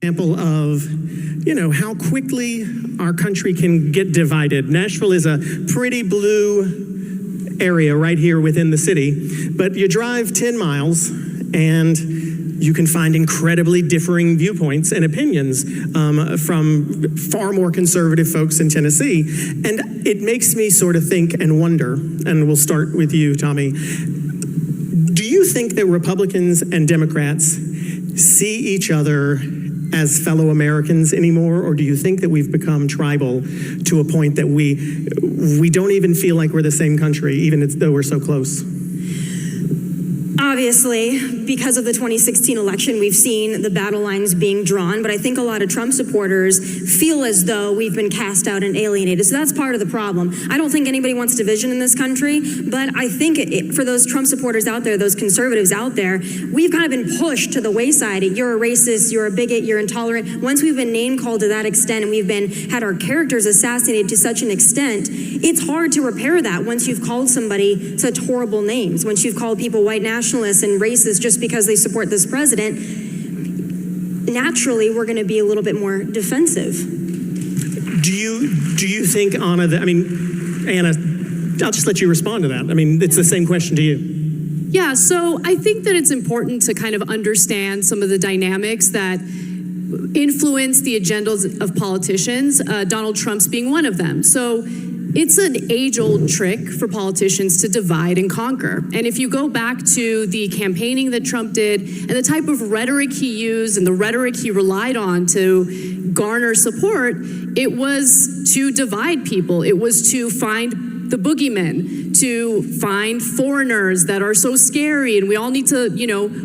Example of, how quickly our country can get divided. Nashville is a pretty blue area right here within the city, but you drive 10 miles and you can find incredibly differing viewpoints and opinions from far more conservative folks in Tennessee. And it makes me sort of think and wonder, and we'll start with you, Tomi. Do you think that Republicans and Democrats see each other as fellow Americans anymore, or do you think that we've become tribal to a point that we don't even feel like we're the same country, even though we're so close? Obviously, because of the 2016 election, we've seen the battle lines being drawn, but I think a lot of Trump supporters feel as though we've been cast out and alienated. So that's part of the problem. I don't think anybody wants division in this country, but I think for those Trump supporters out there, those conservatives out there, we've kind of been pushed to the wayside. You're a racist, you're a bigot, you're intolerant. Once we've been name called to that extent and we've had our characters assassinated to such an extent, it's hard to repair that once you've called somebody such horrible names, once you've called people white nationalists and racist just because they support this president. Naturally, we're going to be a little bit more defensive. Do you think, Anna, Anna, I'll just let you respond to that. It's the same question to you. Yeah, so I think that it's important to kind of understand some of the dynamics that influence the agendas of politicians, Donald Trump's being one of them. So it's an age-old trick for politicians to divide and conquer. And if you go back to the campaigning that Trump did and the type of rhetoric he used and the rhetoric he relied on to garner support, it was to divide people. It was to find the boogeymen, to find foreigners that are so scary and we all need to,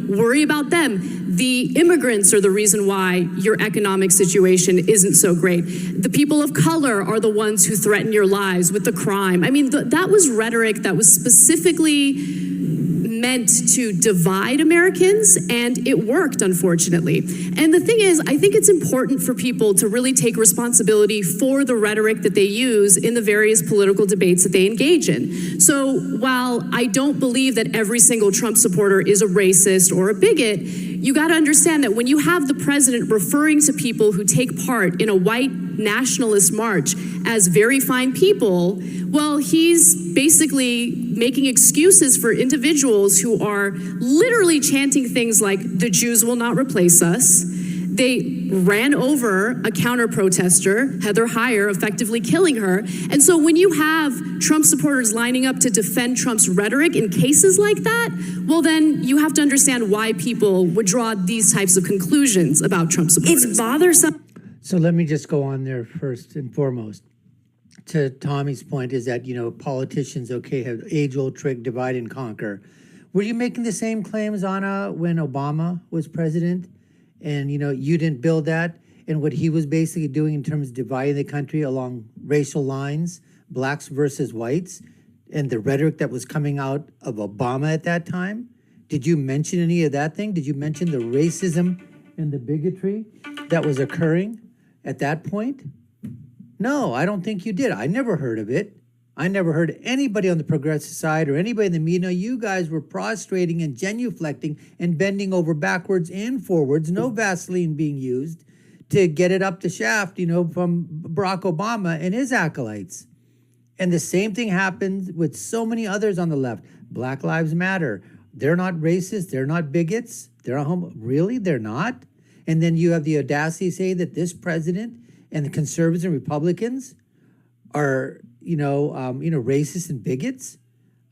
worry about them. The immigrants are the reason why your economic situation isn't so great. The people of color are the ones who threaten your lives with the crime. That was rhetoric that was specifically meant to divide Americans, and it worked, unfortunately. And the thing is, I think it's important for people to really take responsibility for the rhetoric that they use in the various political debates that they engage in. So while I don't believe that every single Trump supporter is a racist or a bigot, you got to understand that when you have the president referring to people who take part in a white nationalist march as very fine people, well, he's basically making excuses for individuals who are literally chanting things like, the Jews will not replace us. They ran over a counter-protester, Heather Heyer, effectively killing her. And so when you have Trump supporters lining up to defend Trump's rhetoric in cases like that, well, then you have to understand why people would draw these types of conclusions about Trump supporters. It's bothersome. So let me just go on there first and foremost. To Tommy's point is that, politicians, have age-old trick, divide and conquer. Were you making the same claims, Anna, when Obama was president? And, you didn't build that? And what he was basically doing in terms of dividing the country along racial lines, blacks versus whites, and the rhetoric that was coming out of Obama at that time? Did you mention any of that thing? Did you mention the racism and the bigotry that was occurring at that point? No, I don't think you did. I never heard of it. I never heard anybody on the progressive side or anybody in the media. You guys were prostrating and genuflecting and bending over backwards and forwards, no Vaseline being used to get it up the shaft, from Barack Obama and his acolytes. And the same thing happened with so many others on the left. Black Lives Matter. They're not racist. They're not bigots. They're really? They're not? And then you have the audacity to say that this president and the conservatives and Republicans are, racist and bigots.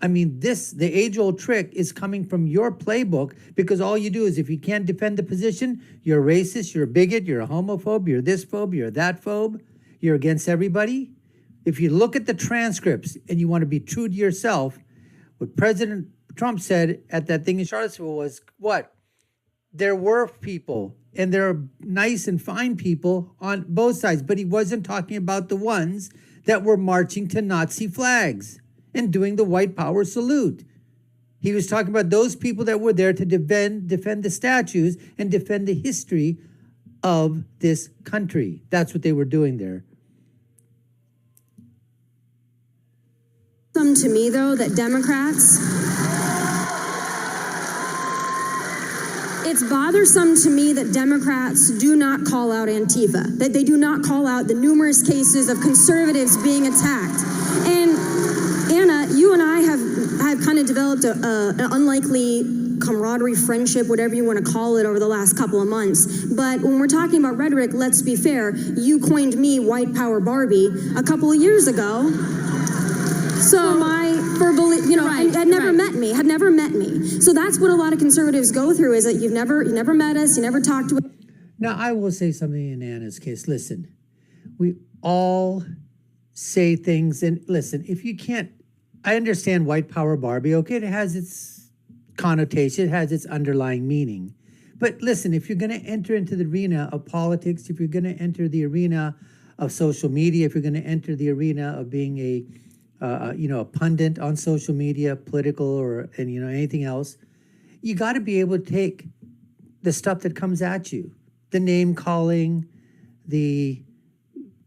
The age-old trick is coming from your playbook, because all you do is, if you can't defend the position, you're a racist, you're a bigot, you're a homophobe, you're this phobe, you're that phobe, you're against everybody. If you look at the transcripts and you want to be true to yourself, what President Trump said at that thing in Charlottesville was what? There were people, and there are nice and fine people on both sides, but he wasn't talking about the ones that were marching to Nazi flags and doing the white power salute. He was talking about those people that were there to defend the statues and defend the history of this country. That's what they were doing there. To me, though, that Democrats, It's bothersome to me that Democrats do not call out Antifa, that they do not call out the numerous cases of conservatives being attacked. And Anna, you and I have kind of developed an unlikely camaraderie, friendship, whatever you want to call it, over the last couple of months. But when we're talking about rhetoric, let's be fair. You coined me white power Barbie a couple of years ago. So had never met me. So that's what a lot of conservatives go through, is that you never met us, you never talked to us. Now, I will say something in Anna's case. Listen, we all say things, and listen, if you can't, I understand white power Barbie, okay, it has its connotation, it has its underlying meaning. But listen, if you're going to enter into the arena of politics, if you're going to enter the arena of social media, if you're going to enter the arena of being a pundit on social media, political or anything else, you got to be able to take the stuff that comes at you, the name calling, the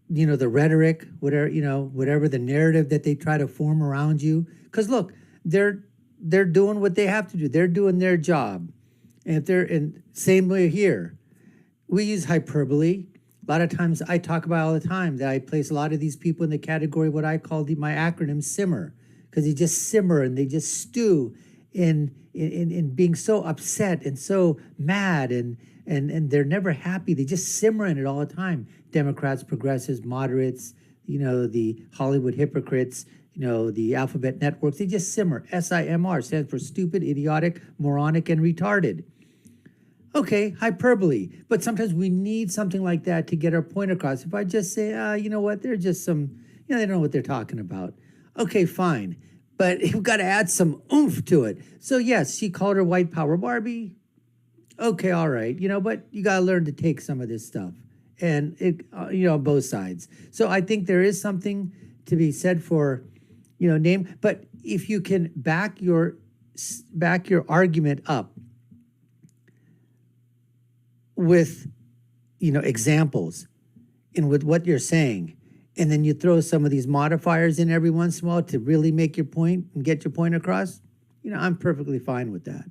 rhetoric, whatever the narrative that they try to form around you. Because look, they're doing what they have to do. They're doing their job. And same way here, we use hyperbole. A lot of times I talk about all the time that I place a lot of these people in the category what I call my acronym simmer, because they just simmer and they just stew in being so upset and so mad and they're never happy. They just simmer in it all the time. Democrats, progressives, moderates, the Hollywood hypocrites, the alphabet networks, they just simmer. SIMR stands for stupid, idiotic, moronic, and retarded. Okay, hyperbole. But sometimes we need something like that to get our point across. If I just say, you know what, they're just some, they don't know what they're talking about. Okay, fine. But you've got to add some oomph to it. So yes, she called her white power Barbie. Okay, all right. But you got to learn to take some of this stuff. And it, both sides. So I think there is something to be said for, name. But if you can back your argument up with, examples and with what you're saying, and then you throw some of these modifiers in every once in a while to really make your point and get your point across, I'm perfectly fine with that.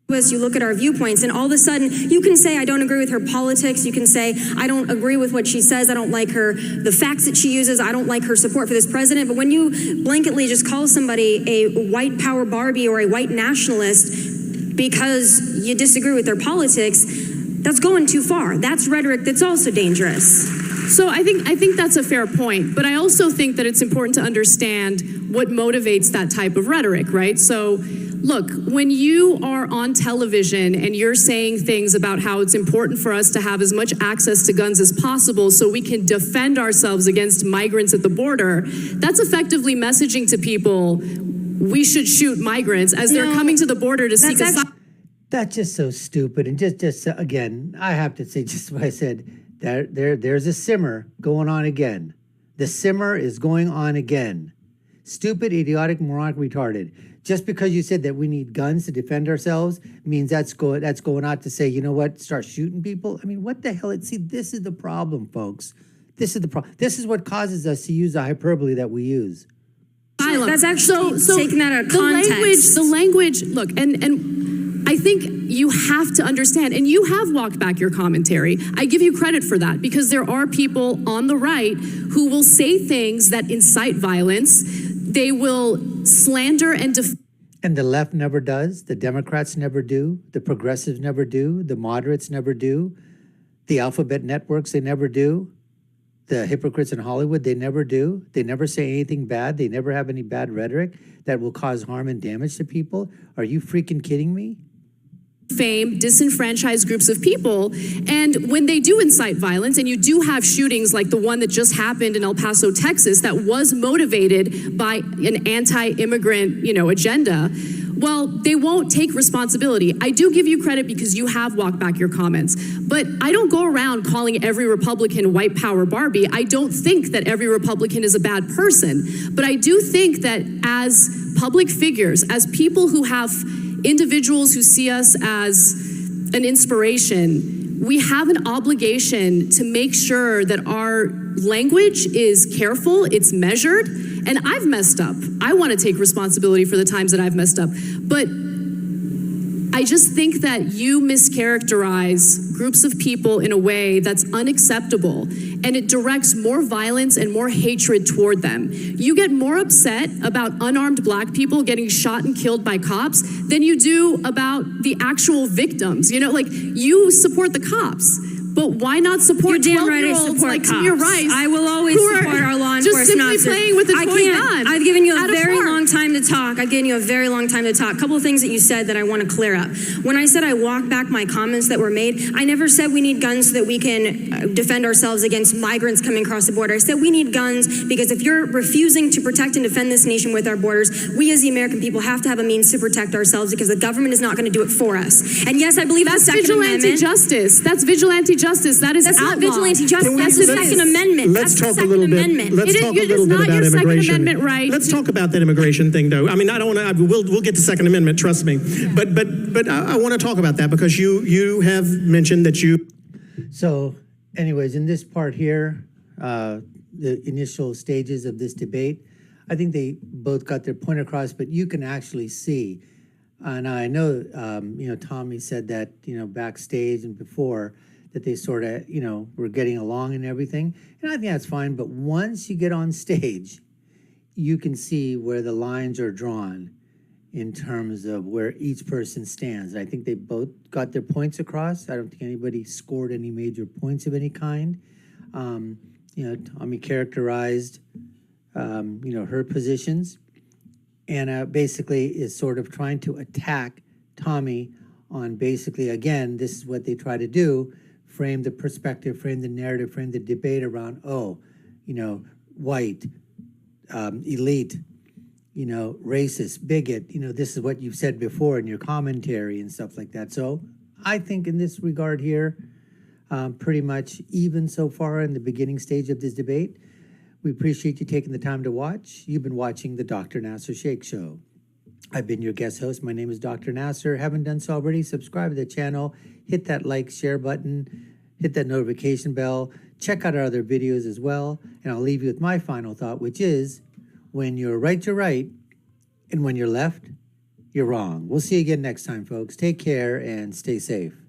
As you look at our viewpoints, and all of a sudden you can say I don't agree with her politics, you can say I don't agree with what she says, I don't like the facts that she uses, I don't like her support for this president, but when you blanketly just call somebody a white power Barbie or a white nationalist because you disagree with their politics, that's going too far. That's rhetoric that's also dangerous. So I think that's a fair point, but I also think that it's important to understand what motivates that type of rhetoric, right? So look, when you are on television and you're saying things about how it's important for us to have as much access to guns as possible so we can defend ourselves against migrants at the border, that's effectively messaging to people we should shoot migrants as they're coming to the border to seek asylum. That's just so stupid. And just again, I have to say just what I said. There's a simmer going on again. The simmer is going on again. Stupid, idiotic, moronic, retarded. Just because you said that we need guns to defend ourselves means that's going out to say, you know what, start shooting people? I mean, what the hell? See, this is the problem, folks. This is the problem. This is what causes us to use the hyperbole that we use. That's actually taking that out of context. The language, look, and I think you have to understand, and you have walked back your commentary. I give you credit for that, because there are people on the right who will say things that incite violence. They will slander and and the left never does. The Democrats never do. The progressives never do. The moderates never do. The alphabet networks, they never do. The hypocrites in Hollywood, they never do. They never say anything bad. They never have any bad rhetoric that will cause harm and damage to people. Are you freaking kidding me? Fame, disenfranchised groups of people. And when they do incite violence, and you do have shootings like the one that just happened in El Paso, Texas, that was motivated by an anti-immigrant, agenda, well, they won't take responsibility. I do give you credit because you have walked back your comments, but I don't go around calling every Republican white power Barbie. I don't think that every Republican is a bad person, but I do think that as public figures, as people who have individuals who see us as an inspiration, we have an obligation to make sure that our language is careful, it's measured, and I've messed up. I want to take responsibility for the times that I've messed up. But I just think that you mischaracterize groups of people in a way that's unacceptable, and it directs more violence and more hatred toward them. You get more upset about unarmed black people getting shot and killed by cops than you do about the actual victims. You know, like, you support the cops, but why not support 12-year-olds like Tomi Lahren? I will always support our law enforcement just simply officers. playing with a toy gun. I've given you a at very park. long time to talk. I've given you a very long time to talk. A couple of things that you said that I want to clear up. When I said I walked back my comments that were made, I never said we need guns so that we can defend ourselves against migrants coming across the border. I said we need guns because if you're refusing to protect and defend this nation with our borders, we as the American people have to have a means to protect ourselves because the government is not going to do it for us. And yes, I believe That's the Second vigilante Amendment. justice. That's vigilante justice. That's Not vigilante justice. Can we- That's the let's- Second Amendment. Let's That's the talk a Second little bit. Amendment. Let's It talk is a little bit not about your Second immigration. Amendment right. Let's talk about that immigration thing, though. I mean, I don't want to. We'll get to Second Amendment. Trust me. But I want to talk about that because you have mentioned that you. So, anyways, in this part here, the initial stages of this debate, I think they both got their point across, but you can actually see, and I know, Tomi said that, backstage and before, that they sort of, were getting along and everything. And I think that's fine. But once you get on stage, you can see where the lines are drawn in terms of where each person stands. And I think they both got their points across. I don't think anybody scored any major points of any kind. Tomi characterized, her positions. Anna basically is sort of trying to attack Tomi on basically, again, this is what they try to do, frame the perspective, frame the narrative, frame the debate around, white, elite, racist, bigot, this is what you've said before in your commentary and stuff like that. So I think in this regard here, pretty much even so far in the beginning stage of this debate. We appreciate you taking the time to watch. You've been watching the Dr. Nasir Shaikh Show. I've been your guest host. My name is Dr. Nasir. Haven't done so already, subscribe to the channel, hit that like, share button, hit that notification bell, check out our other videos as well. And I'll leave you with my final thought, which is, when you're right, and when you're left, you're wrong. We'll see you again next time, folks. Take care and stay safe.